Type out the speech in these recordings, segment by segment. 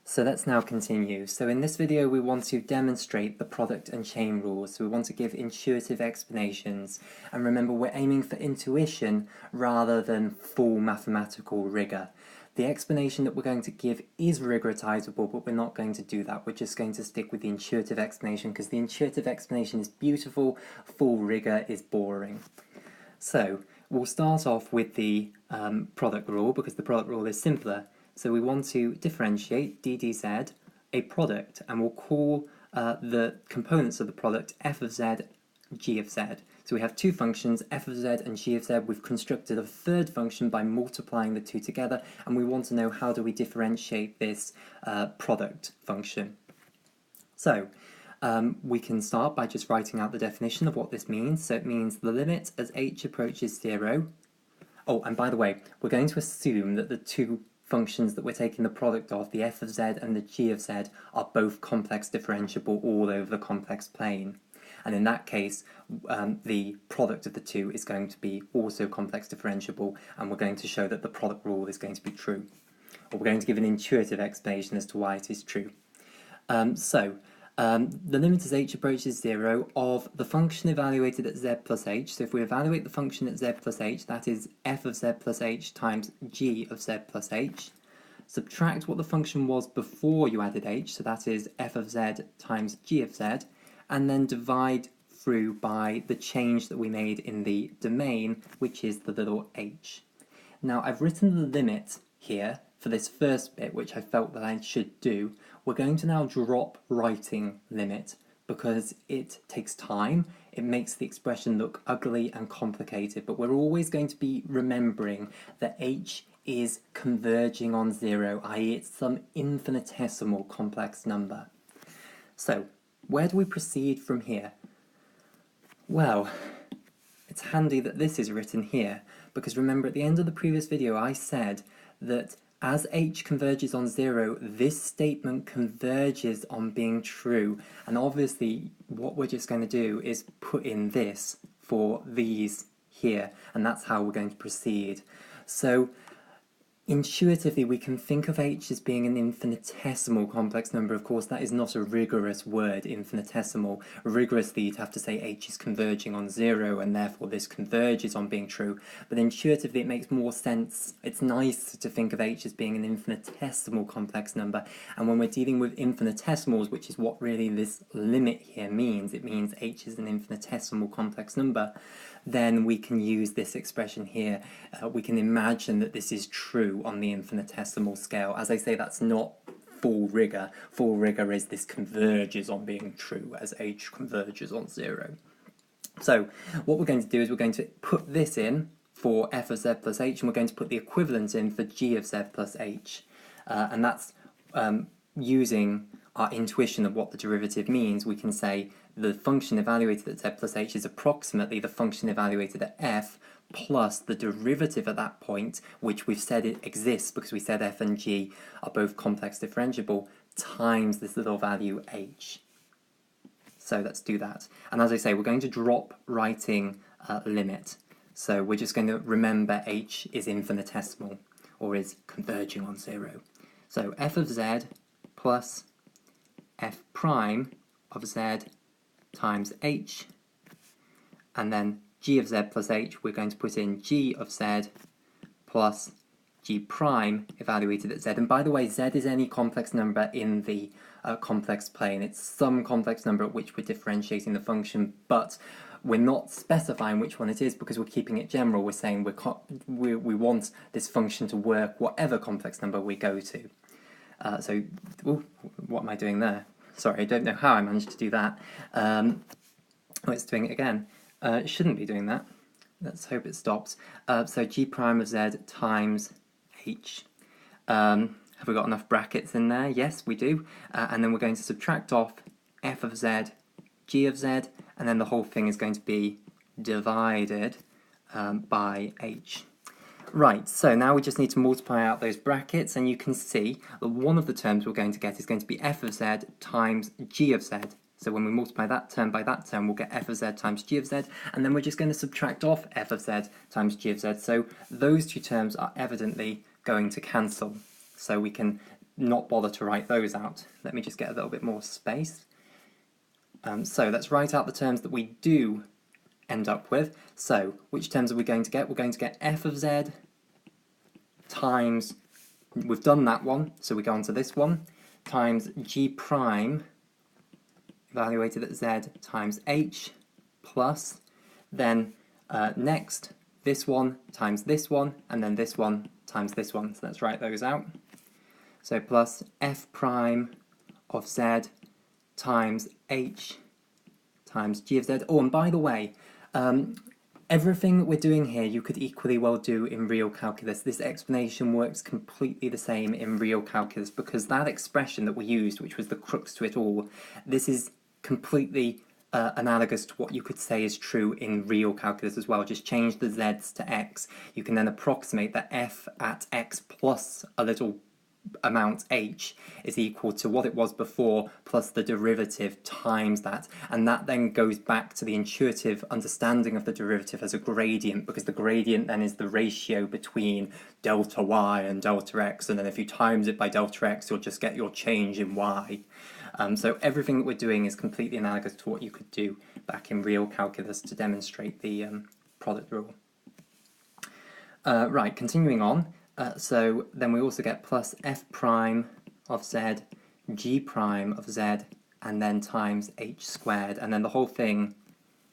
So let's now continue. So in this video we want to demonstrate the product and chain rules. So we want to give intuitive explanations. And remember, we're aiming for intuition rather than full mathematical rigour. The explanation that we're going to give is rigoritizable, but we're not going to do that. We're just going to stick with the intuitive explanation because the intuitive explanation is beautiful, full rigour is boring. So we'll start off with the product rule because the product rule is simpler. So we want to differentiate d dz, a product, and we'll call the components of the product f of z, g of z. So we have two functions, f of z and g of z. We've constructed a third function by multiplying the two together, and we want to know how do we differentiate this product function. So we can start by just writing out the definition of what this means. So it means the limit as h approaches 0. Oh, and by the way, we're going to assume that the two functions that we're taking the product of, the f of z and the g of z, are both complex differentiable all over the complex plane. And in that case, the product of the two is going to be also complex differentiable, and we're going to show that the product rule is going to be true. Or we're going to give an intuitive explanation as to why it is true. The limit as h approaches 0 of the function evaluated at z plus h. So if we evaluate the function at z plus h, that is f of z plus h times g of z plus h. Subtract what the function was before you added h, so that is f of z times g of z, and then divide through by the change that we made in the domain, which is the little h. Now I've written the limit here for this first bit, which I felt that I should do. We're going to now drop writing limit because it takes time, it makes the expression look ugly and complicated, but we're always going to be remembering that h is converging on 0, i.e. it's some infinitesimal complex number. So where do we proceed from here? Well, it's handy that this is written here, because remember at the end of the previous video I said that as h converges on 0, this statement converges on being true, and obviously what we're just going to do is put in this for these here, and that's how we're going to proceed. So intuitively, we can think of h as being an infinitesimal complex number. Of course, that is not a rigorous word, infinitesimal. Rigorously, you'd have to say h is converging on 0, and therefore this converges on being true. But intuitively, it makes more sense. It's nice to think of h as being an infinitesimal complex number. And when we're dealing with infinitesimals, which is what really this limit here means, it means h is an infinitesimal complex number, then we can use this expression here. We can imagine that this is true on the infinitesimal scale. As I say, that's not full rigour. Full rigour is this converges on being true as h converges on 0. So what we're going to do is we're going to put this in for f of z plus h, and we're going to put the equivalent in for g of z plus h. And that's using our intuition of what the derivative means. We can say the function evaluated at z plus h is approximately the function evaluated at f plus the derivative at that point, which we've said it exists because we said f and g are both complex differentiable, times this little value h. So let's do that. And as I say, we're going to drop writing limit. So we're just going to remember h is infinitesimal, or is converging on 0. So f of z plus f prime of z times h, and then g of z plus h, we're going to put in g of z plus g prime evaluated at z. And by the way, z is any complex number in the complex plane. It's some complex number at which we're differentiating the function, but we're not specifying which one it is because we're keeping it general. We're saying we want this function to work whatever complex number we go to. What am I doing there? Sorry, I don't know how I managed to do that. It's doing it again. It shouldn't be doing that. Let's hope it stops. So g prime of z times h. Have we got enough brackets in there? Yes, we do. And then we're going to subtract off f of z, g of z, and then the whole thing is going to be divided by h. Right, so now we just need to multiply out those brackets, and you can see that one of the terms we're going to get is going to be f of z times g of z. So when we multiply that term by that term, we'll get f of z times g of z, and then we're just going to subtract off f of z times g of z. So those two terms are evidently going to cancel. So we can not bother to write those out. Let me just get a little bit more space. So let's write out the terms that we do end up with. So which terms are we going to get? We're going to get f of z times, we've done that one, so we go on to this one, times g prime evaluated at z times h, plus then next this one times this one, and then this one times this one. So let's write those out. So plus f prime of z times h times g of z. Oh, and by the way, everything that we're doing here you could equally well do in real calculus. This explanation works completely the same in real calculus because that expression that we used, which was the crux to it all, this is completely analogous to what you could say is true in real calculus as well. Just change the z's to x. You can then approximate that f at x plus a little amount h is equal to what it was before plus the derivative times that, and that then goes back to the intuitive understanding of the derivative as a gradient, because the gradient then is the ratio between delta y and delta x, and then if you times it by delta x you'll just get your change in y. So everything that we're doing is completely analogous to what you could do back in real calculus to demonstrate the product rule. Right, continuing on. So then we also get plus f prime of z, g prime of z, and then times h squared, and then the whole thing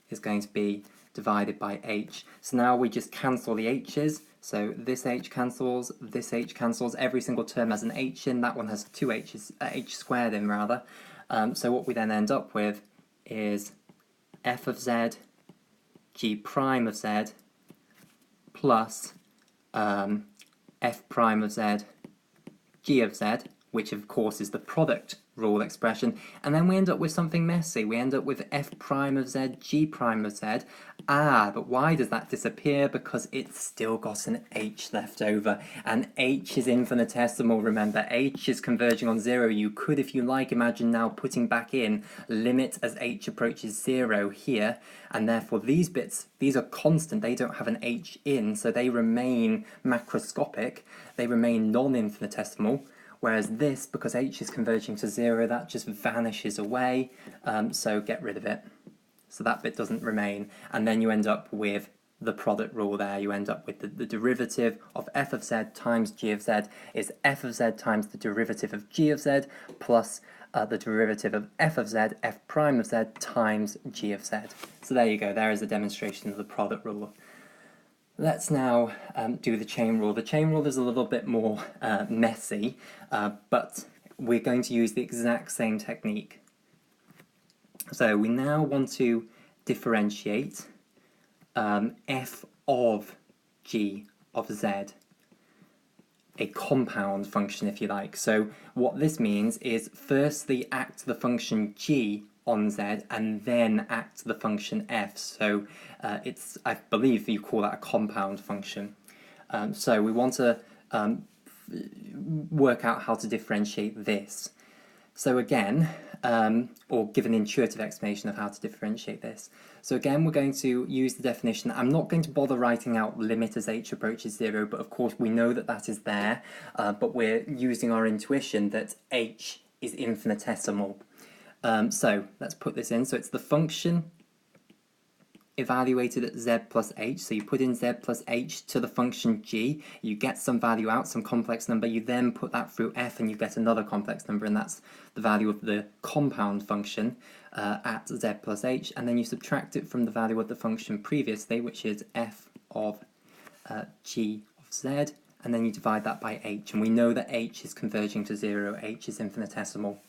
is going to be divided by h. So now we just cancel the h's, so this h cancels, every single term has an h in, that one has two h's, h squared in rather. So what we then end up with is f of z, g prime of z, plus f prime of z, g of z, which of course is the product rule expression, and then we end up with something messy. We end up with f prime of z, g prime of z. But why does that disappear? Because it's still got an h left over, and h is infinitesimal, remember. H is converging on 0. You could, if you like, imagine now putting back in limit as h approaches 0 here, and therefore these bits, these are constant, they don't have an h in, so they remain macroscopic, they remain non-infinitesimal. Whereas this, because h is converging to 0, that just vanishes away, so get rid of it. So that bit doesn't remain, and then you end up with the product rule there. You end up with the derivative of f of z times g of z is f of z times the derivative of g of z plus the derivative of f of z, f prime of z times g of z. So there you go, there is a demonstration of the product rule. Let's now do the chain rule. The chain rule is a little bit more messy, but we're going to use the exact same technique. So we now want to differentiate f of g of z, a compound function if you like. So what this means is firstly act the function g on z and then act the function f. So it's, I believe you call that a compound function. So we want to work out how to differentiate this. So again, or give an intuitive explanation of how to differentiate this. So again, we're going to use the definition. I'm not going to bother writing out limit as h approaches 0, but of course we know that that is there, but we're using our intuition that h is infinitesimal. So let's put this in. So it's the function evaluated at z plus h. So you put in z plus h to the function g, you get some value out, some complex number, you then put that through f and you get another complex number, and that's the value of the compound function at z plus h, and then you subtract it from the value of the function previously, which is f of g of z, and then you divide that by h, and we know that h is converging to 0, h is infinitesimal.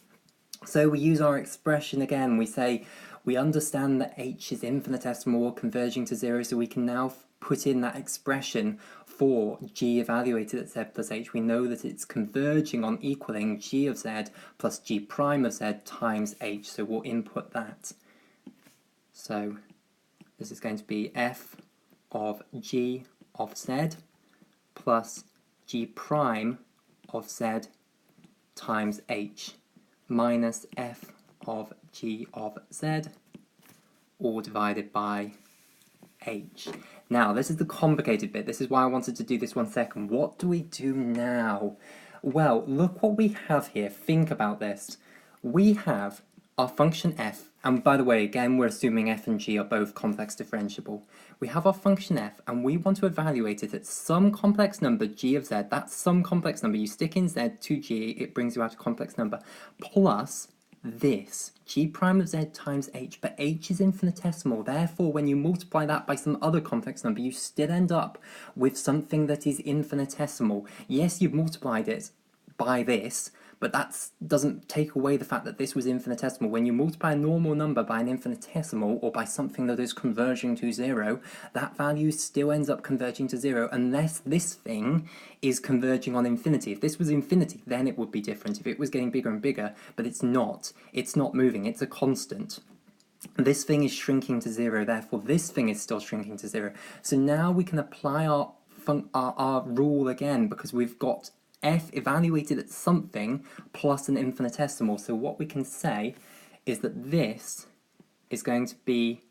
So we use our expression again. We say we understand that h is infinitesimal, converging to 0, so we can now put in that expression for g evaluated at z plus h. We know that it's converging on equaling g of z plus g prime of z times h, so we'll input that. So this is going to be f of g of z plus g prime of z times h minus f of g of z, all divided by h. Now, this is the complicated bit. This is why I wanted to do this 1 second. What do we do now? Well, look what we have here. Think about this. We have our function f, and by the way, again, we're assuming f and g are both complex differentiable. We have our function f, and we want to evaluate it at some complex number, g of z. That's some complex number. You stick in z to g, it brings you out a complex number, plus this, g prime of z times h, but h is infinitesimal. Therefore, when you multiply that by some other complex number, you still end up with something that is infinitesimal. Yes, you've multiplied it by this, but that doesn't take away the fact that this was infinitesimal. When you multiply a normal number by an infinitesimal, or by something that is converging to zero, that value still ends up converging to zero, unless this thing is converging on infinity. If this was infinity, then it would be different. If it was getting bigger and bigger, but it's not moving, it's a constant. This thing is shrinking to zero, therefore this thing is still shrinking to zero. So now we can apply our rule again, because we've got f evaluated at something plus an infinitesimal. So what we can say is that this is going to be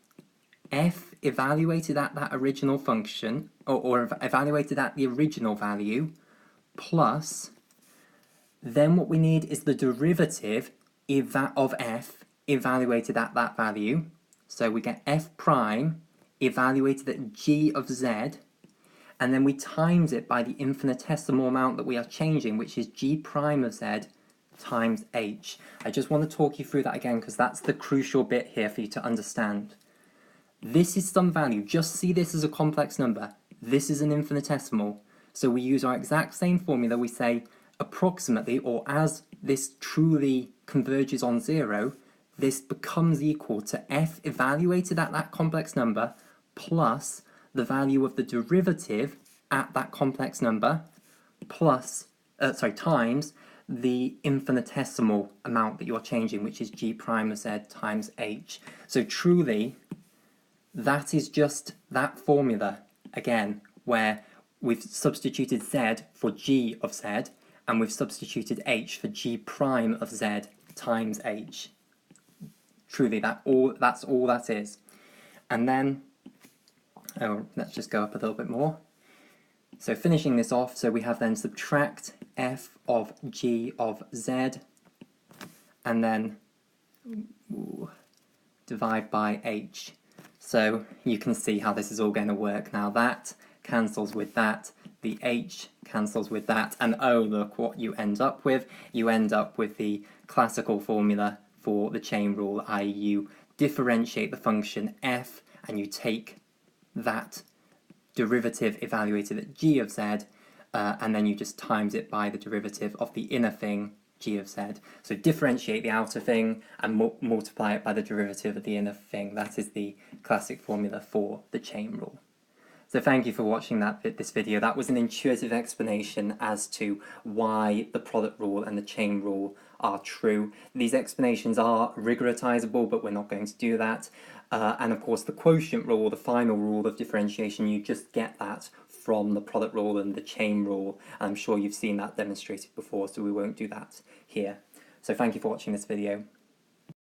f evaluated at that original function, or evaluated at the original value, plus, then what we need is the derivative of f evaluated at that value. So we get f prime evaluated at g of z, and then we times it by the infinitesimal amount that we are changing, which is g prime of z times h. I just want to talk you through that again, because that's the crucial bit here for you to understand. This is some value. Just see this as a complex number. This is an infinitesimal. So we use our exact same formula. We say approximately, or as this truly converges on zero, this becomes equal to f evaluated at that complex number plus the value of the derivative at that complex number plus, times the infinitesimal amount that you're changing, which is g prime of z times h. So truly, that is just that formula, again, where we've substituted z for g of z, and we've substituted h for g prime of z times h. Truly, that's all that is. And then, let's just go up a little bit more. So finishing this off, so we have then subtract f of g of z, and then divide by h. So you can see how this is all going to work. Now that cancels with that, the h cancels with that, and oh look what you end up with. You end up with the classical formula for the chain rule, i.e. you differentiate the function f and you take that derivative evaluated at g of z, and then you just times it by the derivative of the inner thing, g of z. So differentiate the outer thing and multiply it by the derivative of the inner thing. That is the classic formula for the chain rule. So thank you for watching this video. That was an intuitive explanation as to why the product rule and the chain rule are true. These explanations are rigoritizable, but we're not going to do that. And of course the quotient rule, the final rule of differentiation, you just get that from the product rule and the chain rule. I'm sure you've seen that demonstrated before, so we won't do that here. So thank you for watching this video.